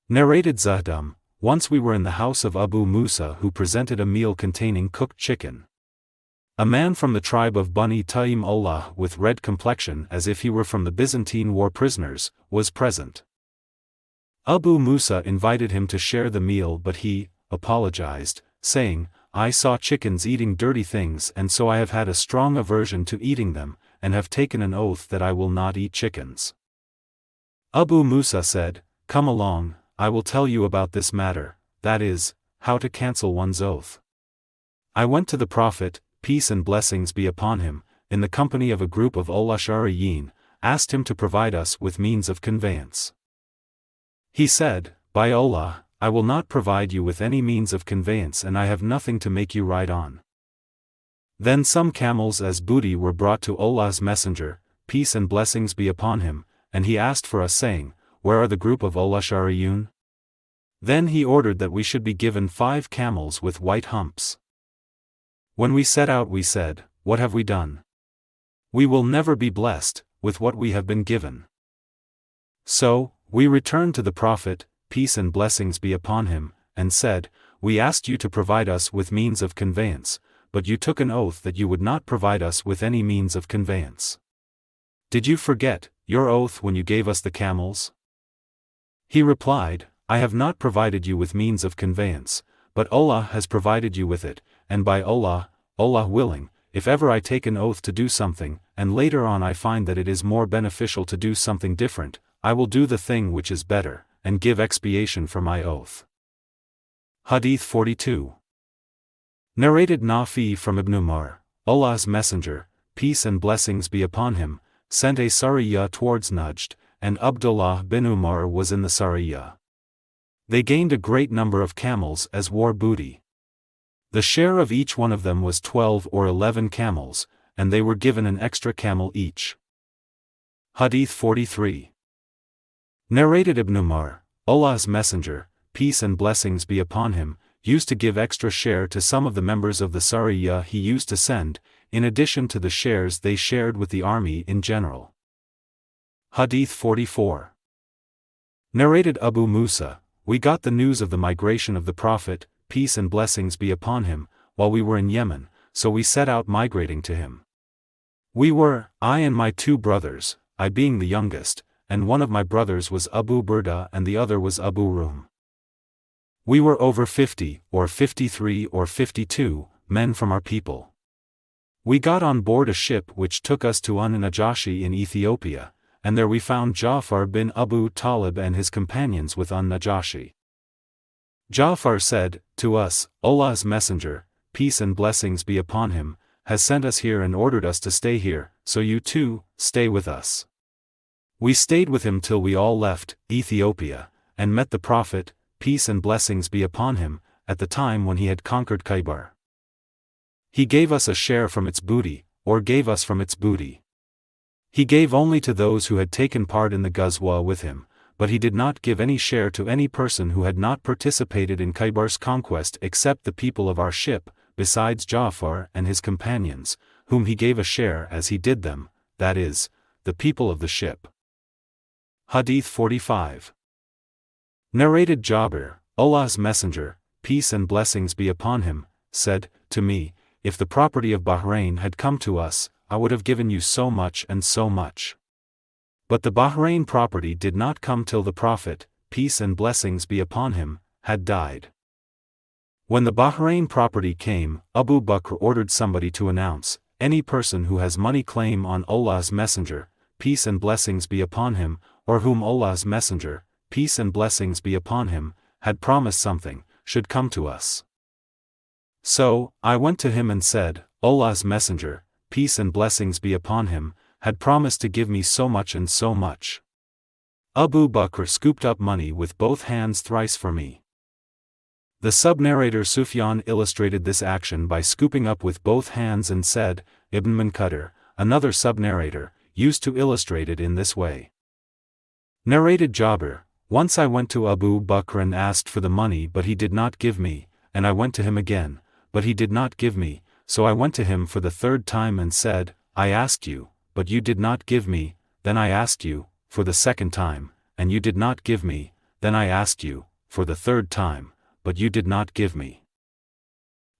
Narrated Zahdam, once we were in the house of Abu Musa who presented a meal containing cooked chicken. A man from the tribe of Bani Taym Allah with red complexion as if he were from the Byzantine war prisoners, was present. Abu Musa invited him to share the meal but he apologized, saying, "I saw chickens eating dirty things and so I have had a strong aversion to eating them, and have taken an oath that I will not eat chickens." Abu Musa said, "Come along, I will tell you about this matter, that is, how to cancel one's oath." I went to the Prophet, peace and blessings be upon him, in the company of a group of al-Ash'ariyyin, asked him to provide us with means of conveyance. He said, "By Allah, I will not provide you with any means of conveyance and I have nothing to make you ride on." Then some camels as booty were brought to Allah's Messenger, peace and blessings be upon him, and he asked for us saying, "Where are the group of al-Ash'ariyyin?" Then he ordered that we should be given 5 camels with white humps. When we set out we said, "What have we done? We will never be blessed with what we have been given." So, we returned to the Prophet, peace and blessings be upon him, and said, "We asked you to provide us with means of conveyance, but you took an oath that you would not provide us with any means of conveyance. Did you forget your oath when you gave us the camels?" He replied, "I have not provided you with means of conveyance, but Allah has provided you with it, and by Allah, Allah willing, if ever I take an oath to do something, and later on I find that it is more beneficial to do something different, I will do the thing which is better, and give expiation for my oath." Hadīth 42. Narrated Nafi from Ibn Umar, Allah's Messenger, peace and blessings be upon him, sent a Sariyah towards Najd, and Abdullāh bin Umar was in the Sariyah. They gained a great number of camels as war booty. The share of each one of them was 12 or 11 camels, and they were given an extra camel each. Hadīth 43. Narrated Ibn Umar, Allah's Messenger, peace and blessings be upon him, used to give extra share to some of the members of the Sariyah he used to send, in addition to the shares they shared with the army in general. Hadīth 44. Narrated Abu Musa, we got the news of the migration of the Prophet, peace and blessings be upon him, while we were in Yemen, so we set out migrating to him. We were, I and my 2 brothers, I being the youngest, and one of my brothers was Abu Burda and the other was Abu Rum. We were over 50, or 53 or 52, men from our people. We got on board a ship which took us to An-Najashi in Ethiopia, and there we found Ja'far bin Abu Talib and his companions with An-Najashi. Ja'far said to us, Allah's Messenger, peace and blessings be upon him, has sent us here and ordered us to stay here, so you too, stay with us. We stayed with him till we all left Ethiopia, and met the Prophet, peace and blessings be upon him, at the time when he had conquered Khaybar. He gave us a share from its booty, or gave us from its booty. He gave only to those who had taken part in the Ghazwa with him, but he did not give any share to any person who had not participated in Khaybar's conquest except the people of our ship, besides Ja'far and his companions, whom he gave a share as he did them, that is, the people of the ship. Hadīth 45. Narrated Jabir, Allah's Messenger, peace and blessings be upon him, said to me, if the property of Bahrain had come to us, I would have given you so much and so much. But the Bahrain property did not come till the Prophet, peace and blessings be upon him, had died. When the Bahrain property came, Abu Bakr ordered somebody to announce, any person who has money claim on Allah's Messenger, peace and blessings be upon him, or whom Allah's Messenger, peace and blessings be upon him, had promised something, should come to us. So, I went to him and said, Allah's Messenger, peace and blessings be upon him, had promised to give me so much and so much. Abu Bakr scooped up money with both hands thrice for me. The sub-narrator Sufyan illustrated this action by scooping up with both hands and said, Ibn Munkadir, another sub-narrator, used to illustrate it in this way. Narrated Jabir, once I went to Abu Bakr and asked for the money but he did not give me, and I went to him again, but he did not give me, so I went to him for the 3rd time and said, I asked you, but you did not give me, then I asked you, for the 2nd time, and you did not give me, then I asked you, for the 3rd time, but you did not give me.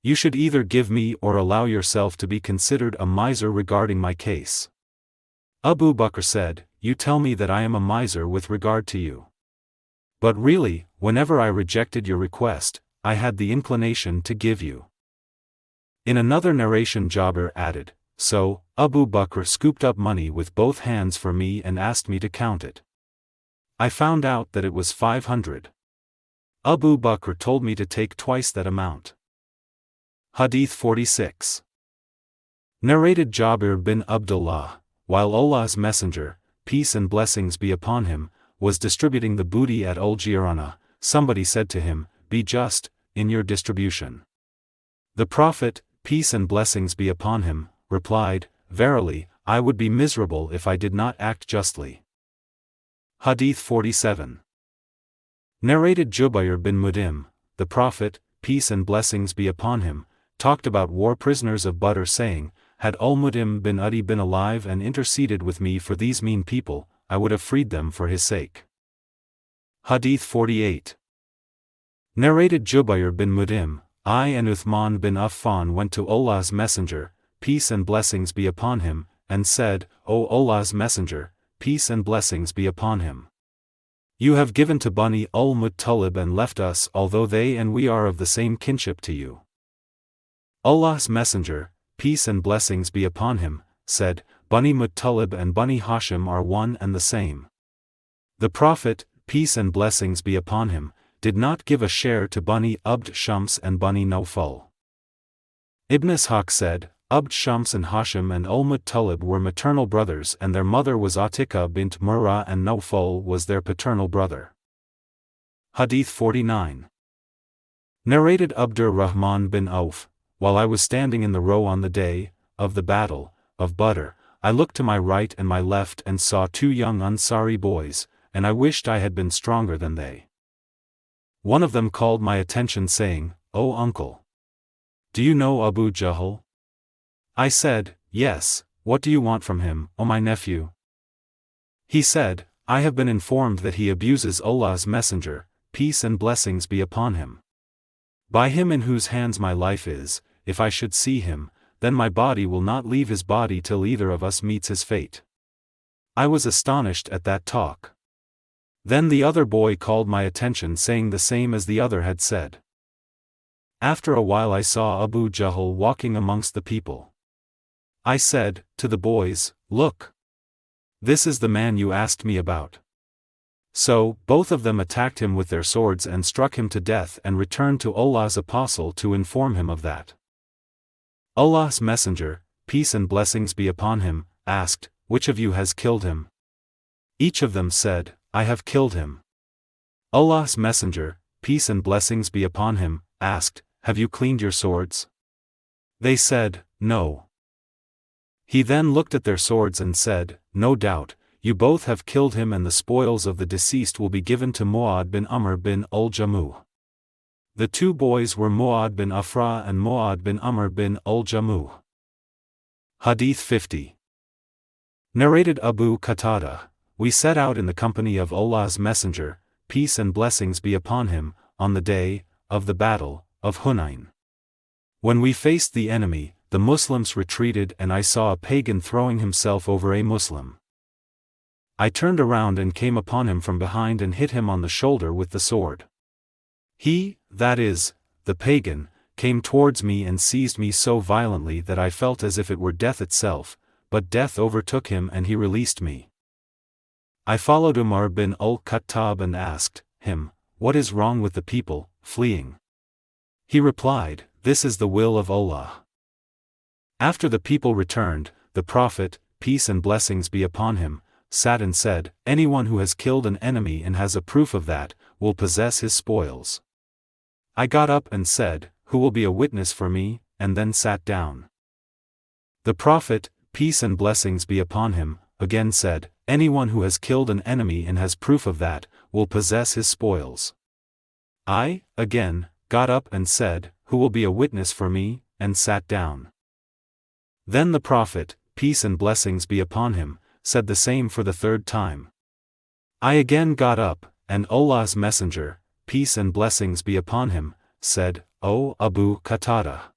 You should either give me or allow yourself to be considered a miser regarding my case. Abu Bakr said, you tell me that I am a miser with regard to you. But really, whenever I rejected your request, I had the inclination to give you. In another narration Jabir added, so, Abu Bakr scooped up money with both hands for me and asked me to count it. I found out that it was 500. Abu Bakr told me to take twice that amount. Hadīth 46. Narrated Jabir bin Abdullāh, while Allah's Messenger, peace and blessings be upon him, was distributing the booty at Al-Jirana, somebody said to him, be just in your distribution. The Prophet, peace and blessings be upon him, replied, verily, I would be miserable if I did not act justly. Hadīth 47. Narrated Jubayr bin Mut'im, the Prophet, peace and blessings be upon him, talked about war prisoners of Badr saying, had Al-Mut'im bin Adi been alive and interceded with me for these mean people, I would have freed them for his sake. Hadīth 48. Narrated Jubayr bin Mut'im, I and Uthman bin Affan went to Allah's Messenger, peace and blessings be upon him, and said, O Allah's Messenger, peace and blessings be upon him. You have given to Bani al-Muttalib and left us although they and we are of the same kinship to you. Allah's Messenger, peace and blessings be upon him, said, Bani Muttalib and Bani Hashim are one and the same. The Prophet, peace and blessings be upon him, did not give a share to Bani Abd Shams and Bani Nawfal. Ibn Ishaq said, Abd Shams and Hashim and Al-Muttalib were maternal brothers and their mother was Atika bint Murrah and Nawfal was their paternal brother. Hadīth 49. Narrated Abdur-Rahman bin Auf, while I was standing in the row on the day of the battle of Badr, I looked to my right and my left and saw 2 young Ansari boys, and I wished I had been stronger than they. One of them called my attention saying, "O uncle! Do you know Abu Jahl?" I said, "Yes, what do you want from him, O my nephew?" He said, "I have been informed that he abuses Allah's messenger, peace and blessings be upon him. By him in whose hands my life is, if I should see him, then my body will not leave his body till either of us meets his fate." I was astonished at that talk. Then the other boy called my attention saying the same as the other had said. After a while I saw Abu Jahl walking amongst the people. I said to the boys, "Look! This is the man you asked me about." So, both of them attacked him with their swords and struck him to death and returned to Allah's apostle to inform him of that. Allah's messenger, peace and blessings be upon him, asked, "Which of you has killed him?" Each of them said, "I have killed him." Allah's messenger, peace and blessings be upon him, asked, "Have you cleaned your swords?" They said, "No." He then looked at their swords and said, "No doubt, you both have killed him, and the spoils of the deceased will be given to Mu'ad bin Amr bin al-Jamuh." The 2 boys were Mu'ad bin Afra and Mu'ad bin Amr bin al-Jamuh. Hadīth 50. Narrated Abu Qatada, we set out in the company of Allah's messenger, peace and blessings be upon him, on the day of the battle of Hunayn. When we faced the enemy, the Muslims retreated and I saw a pagan throwing himself over a Muslim. I turned around and came upon him from behind and hit him on the shoulder with the sword. He, that is, the pagan, came towards me and seized me so violently that I felt as if it were death itself, but death overtook him and he released me. I followed Umar bin al-Khattab and asked him, "What is wrong with the people, fleeing?" He replied, "This is the will of Allah." After the people returned, the Prophet, peace and blessings be upon him, sat and said, "Anyone who has killed an enemy and has a proof of that, will possess his spoils." I got up and said, "Who will be a witness for me?" and then sat down. The Prophet, peace and blessings be upon him, again said, "Anyone who has killed an enemy and has proof of that, will possess his spoils." I, again, got up and said, "Who will be a witness for me?" and sat down. Then the Prophet, peace and blessings be upon him, said the same for the 3rd time. I again got up, and Allah's messenger, peace and blessings be upon him, said, "O Abu Qatada!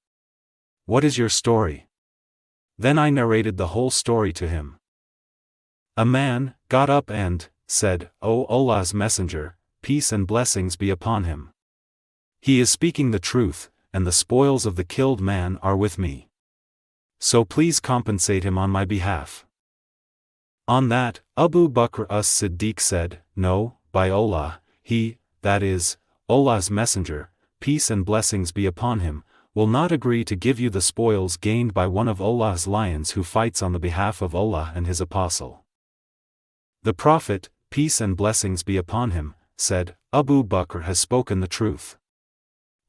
What is your story?" Then I narrated the whole story to him. A man got up and said, "O Allah's messenger, peace and blessings be upon him. He is speaking the truth, and the spoils of the killed man are with me. So please compensate him on my behalf." On that, Abu Bakr as-Siddiq said, "No, by Allah, he, that is, Allah's messenger, peace and blessings be upon him, will not agree to give you the spoils gained by one of Allah's lions who fights on the behalf of Allah and his apostle." The Prophet, peace and blessings be upon him, said, "Abu Bakr has spoken the truth."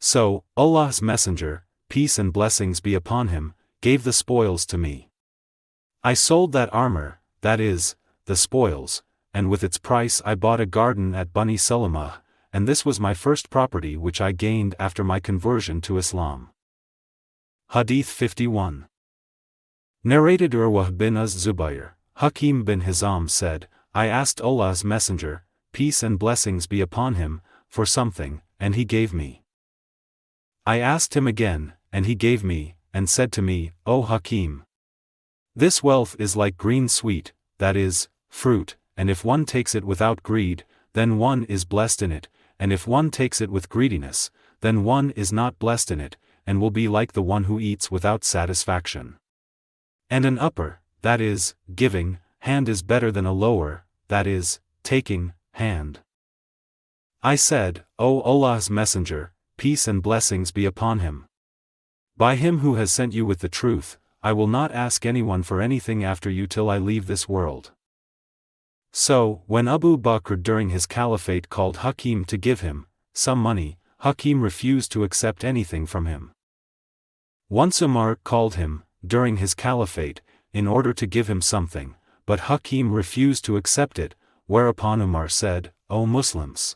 So, Allah's messenger, peace and blessings be upon him, gave the spoils to me. I sold that armour, that is, the spoils, and with its price I bought a garden at Bani Salamah, and this was my first property which I gained after my conversion to Islam. Hadīth 51. Narrated Urwah bin az-Zubayr, Hakim bin Hizam said, I asked Allah's messenger, peace and blessings be upon him, for something, and he gave me. I asked him again, and he gave me, and said to me, O Hakim! This wealth is like green sweet, that is, fruit, and if one takes it without greed, then one is blessed in it, and if one takes it with greediness, then one is not blessed in it, and will be like the one who eats without satisfaction. And an upper, that is, giving, hand is better than a lower, that is, taking, hand. I said, O Allah's messenger, peace and blessings be upon him. By him who has sent you with the truth, I will not ask anyone for anything after you till I leave this world. So, when Abu Bakr during his caliphate called Hakim to give him some money, Hakim refused to accept anything from him. Once Umar called him, during his caliphate, in order to give him something, but Hakim refused to accept it, whereupon Umar said, O Muslims!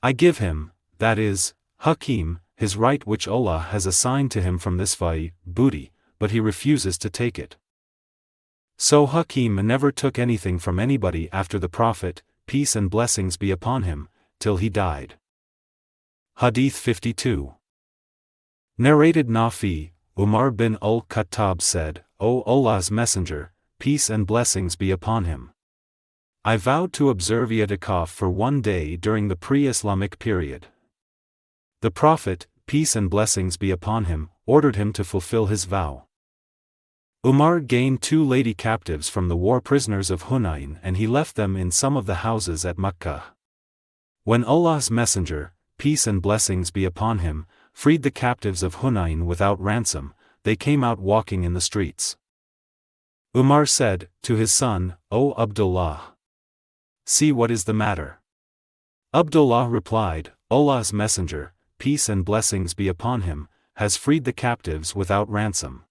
I give him, that is, Hakim, his right which Allah has assigned to him from this booty, but he refuses to take it. So Hakim never took anything from anybody after the Prophet, peace and blessings be upon him, till he died. Hadīth 52. Narrated Nafi, Umar bin al-Khattab said, O Allah's Messenger, peace and blessings be upon him. I vowed to observe i'tikaf for one day during the pre-Islamic period. The Prophet, peace and blessings be upon him, ordered him to fulfill his vow. Umar gained 2 lady captives from the war prisoners of Hunayn and he left them in some of the houses at Makkah. When Allah's Messenger, peace and blessings be upon him, freed the captives of Hunayn without ransom, they came out walking in the streets. Umar said to his son, O Abdullāh! See what is the matter. Abdullāh replied, Allah's Messenger, peace and blessings be upon him, has freed the captives without ransom.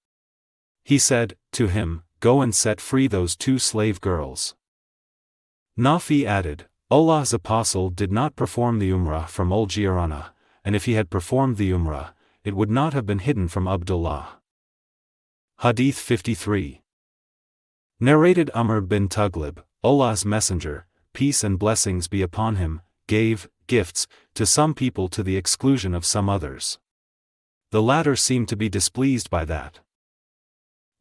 He said to him, Go and set free those 2 slave girls. Nafi added, Allah's Apostle did not perform the Umrah from Al-Jirana, and if he had performed the Umrah, it would not have been hidden from Abdullāh. Hadīth 53. Narrated Amr bin Tughlib, Allah's Messenger, peace and blessings be upon him, gave gifts to some people to the exclusion of some others. The latter seemed to be displeased by that.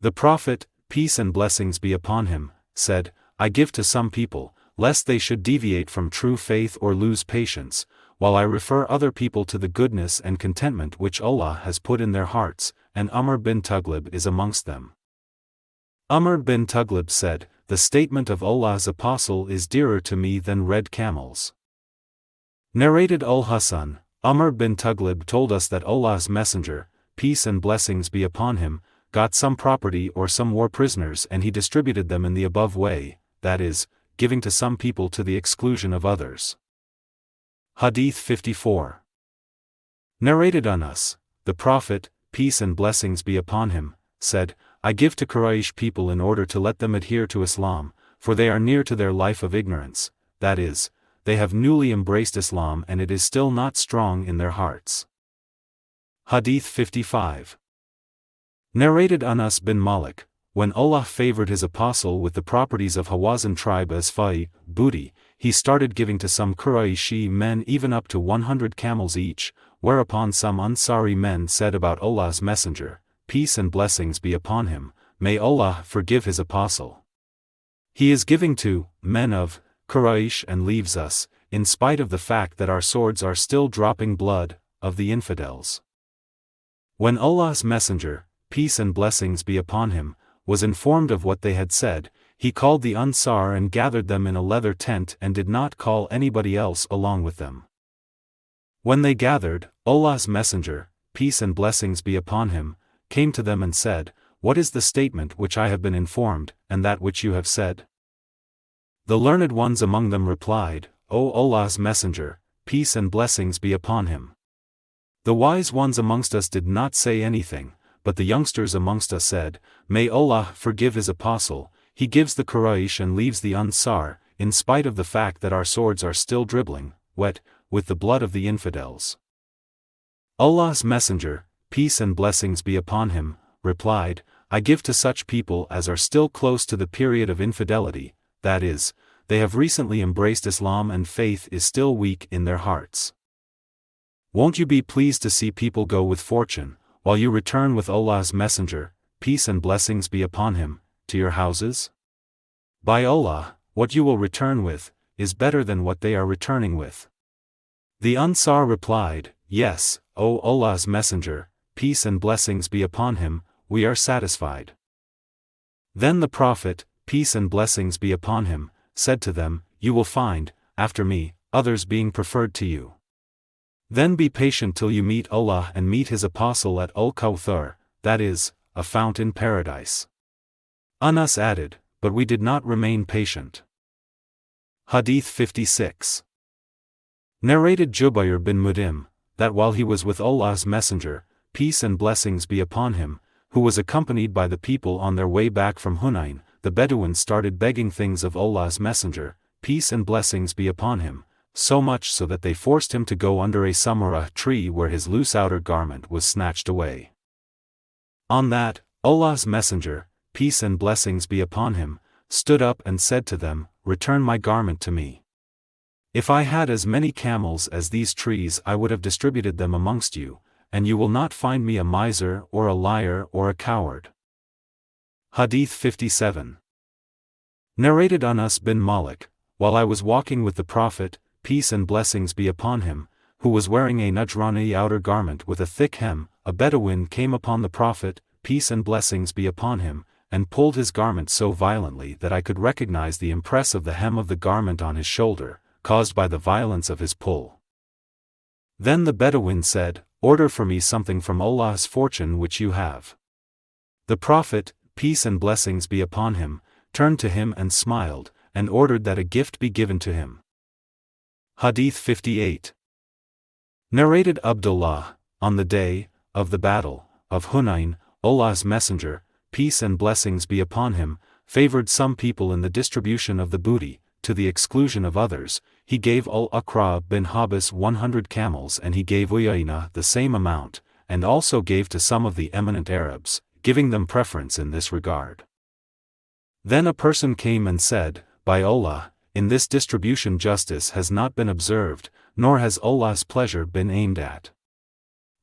The Prophet, peace and blessings be upon him, said, I give to some people, lest they should deviate from true faith or lose patience, while I refer other people to the goodness and contentment which Allah has put in their hearts, and Amr bin Tughlib is amongst them. Amr bin Tughlib said, The statement of Allah's Apostle is dearer to me than red camels. Narrated Al-Hasan, Amr bin Tughlib told us that Allah's Messenger, peace and blessings be upon him, got some property or some war prisoners and he distributed them in the above way, that is, giving to some people to the exclusion of others. Hadīth 54. Narrated Anas, the Prophet, peace and blessings be upon him, said, I give to Quraysh people in order to let them adhere to Islam, for they are near to their life of ignorance, that is, they have newly embraced Islam and it is still not strong in their hearts. Hadīth 55. Narrated Anas bin Malik, when Allah favored his apostle with the properties of Hawazin tribe as booty, he started giving to some Quraishi men even up to 100 camels each, whereupon some Ansari men said about Allah's Messenger, peace and blessings be upon him, may Allah forgive his apostle. He is giving to men of Quraysh and leaves us, in spite of the fact that our swords are still dropping blood, of the infidels. When Allah's Messenger, peace and blessings be upon him, was informed of what they had said, he called the Ansar and gathered them in a leather tent and did not call anybody else along with them. When they gathered, Allah's Messenger, peace and blessings be upon him, came to them and said, What is the statement which I have been informed, and that which you have said? The learned ones among them replied, O Allah's Messenger, peace and blessings be upon him. The wise ones amongst us did not say anything, but the youngsters amongst us said, May Allah forgive his apostle, he gives the Quraysh and leaves the Ansar, in spite of the fact that our swords are still dribbling, wet, with the blood of the infidels. Allah's Messenger, peace and blessings be upon him, replied, I give to such people as are still close to the period of infidelity, that is, they have recently embraced Islam and faith is still weak in their hearts. Won't you be pleased to see people go with fortune, while you return with Allah's Messenger, peace and blessings be upon him, to your houses? By Allah, what you will return with, is better than what they are returning with. The Ansar replied, Yes, O Allah's Messenger, peace and blessings be upon him, we are satisfied. Then the Prophet, peace and blessings be upon him, said to them, You will find, after me, others being preferred to you. Then be patient till you meet Allah and meet his apostle at Al-Kawthar, that is, a fount in paradise. Anas added, But we did not remain patient. Hadīth 56. Narrated Jubayr bin Mut'im, that while he was with Allah's Messenger, peace and blessings be upon him, who was accompanied by the people on their way back from Hunayn, the Bedouins started begging things of Allah's Messenger, peace and blessings be upon him, so much so that they forced him to go under a samarah tree where his loose outer garment was snatched away. On that, Allah's Messenger, peace and blessings be upon him, stood up and said to them, "Return my garment to me. If I had as many camels as these trees I would have distributed them amongst you, and you will not find me a miser or a liar or a coward." Hadīth 57. Narrated Anas bin Malik, while I was walking with the Prophet, peace and blessings be upon him, who was wearing a Najrani outer garment with a thick hem, a Bedouin came upon the Prophet, peace and blessings be upon him, and pulled his garment so violently that I could recognize the impress of the hem of the garment on his shoulder, caused by the violence of his pull. Then the Bedouin said, "Order for me something from Allah's fortune which you have." The Prophet, peace and blessings be upon him, turned to him and smiled, and ordered that a gift be given to him. Hadīth 58. Narrated Abdullāh, on the day of the battle of Hunayn, Allah's Messenger, peace and blessings be upon him, favored some people in the distribution of the booty, to the exclusion of others. He gave Al-Aqra bin Habis 100 camels and he gave Uyayna the same amount, and also gave to some of the eminent Arabs, giving them preference in this regard. Then a person came and said, "By Allah, in this distribution justice has not been observed, nor has Allah's pleasure been aimed at."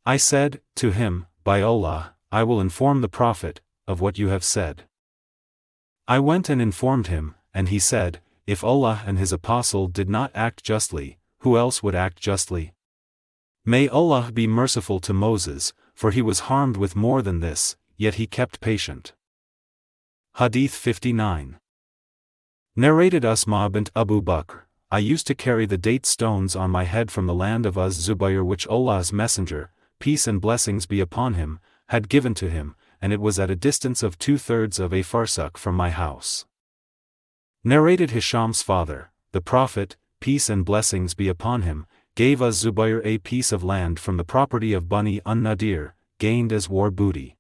I said to him, "By Allah, I will inform the Prophet of what you have said." I went and informed him, and he said, "If Allah and His Apostle did not act justly, who else would act justly? May Allah be merciful to Moses, for he was harmed with more than this, yet he kept patient." Hadīth 59. Narrated Ismā bint Abu Bakr, I used to carry the date stones on my head from the land of Az-Zubayr which Allah's Messenger, peace and blessings be upon him, had given to him, and it was at a distance of 2/3 of a farsakh from my house. Narrated Hisham's father, the Prophet, peace and blessings be upon him, gave Az-Zubayr a piece of land from the property of Bani An-Nadir, gained as war booty.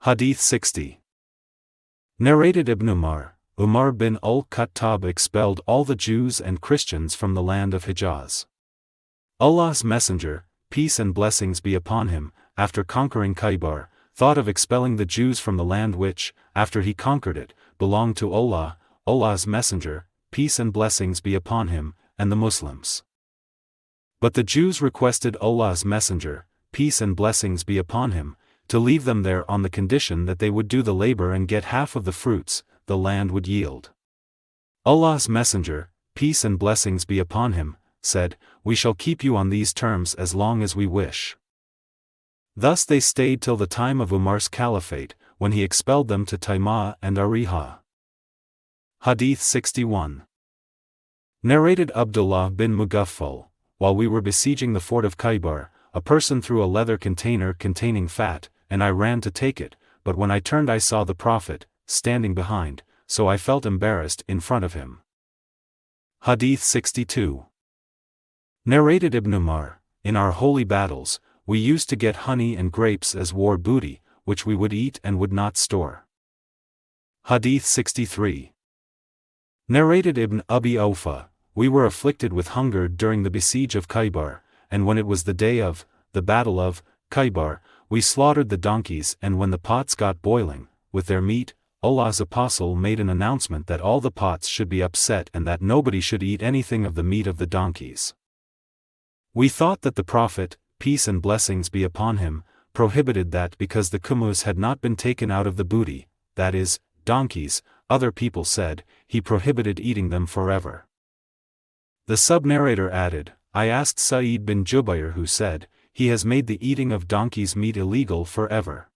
Hadīth 60. Narrated Ibn Umar bin al-Khattab expelled all the Jews and Christians from the land of Hijaz. Allah's Messenger, peace and blessings be upon him, after conquering Khaybar, thought of expelling the Jews from the land which, after he conquered it, belonged to Allah, Allah's Messenger, peace and blessings be upon him, and the Muslims. But the Jews requested Allah's Messenger, peace and blessings be upon him, to leave them there on the condition that they would do the labor and get half of the fruits the land would yield. Allah's Messenger, peace and blessings be upon him, said, "We shall keep you on these terms as long as we wish." Thus they stayed till the time of Umar's caliphate, when he expelled them to Taimah and Ariha. Hadīth 61. Narrated Abdullāh bin Mughaffal, while we were besieging the fort of Khaybar, a person threw a leather container containing fat, and I ran to take it, but when I turned I saw the Prophet standing behind, so I felt embarrassed in front of him. Hadīth 62. Narrated Ibn Umar, in our holy battles, we used to get honey and grapes as war booty, which we would eat and would not store. Hadīth 63. Narrated Ibn Abi Awfa, we were afflicted with hunger during the besiege of Khaybar, and when it was the day of the battle of Khaybar, we slaughtered the donkeys, and when the pots got boiling with their meat, Allah's Apostle made an announcement that all the pots should be upset and that nobody should eat anything of the meat of the donkeys. We thought that the Prophet, peace and blessings be upon him, prohibited that because the Khumus had not been taken out of the booty, that is, donkeys. Other people said, he prohibited eating them forever. The sub-narrator added, I asked Sa'id bin Jubayr who said, he has made the eating of donkeys' meat illegal forever.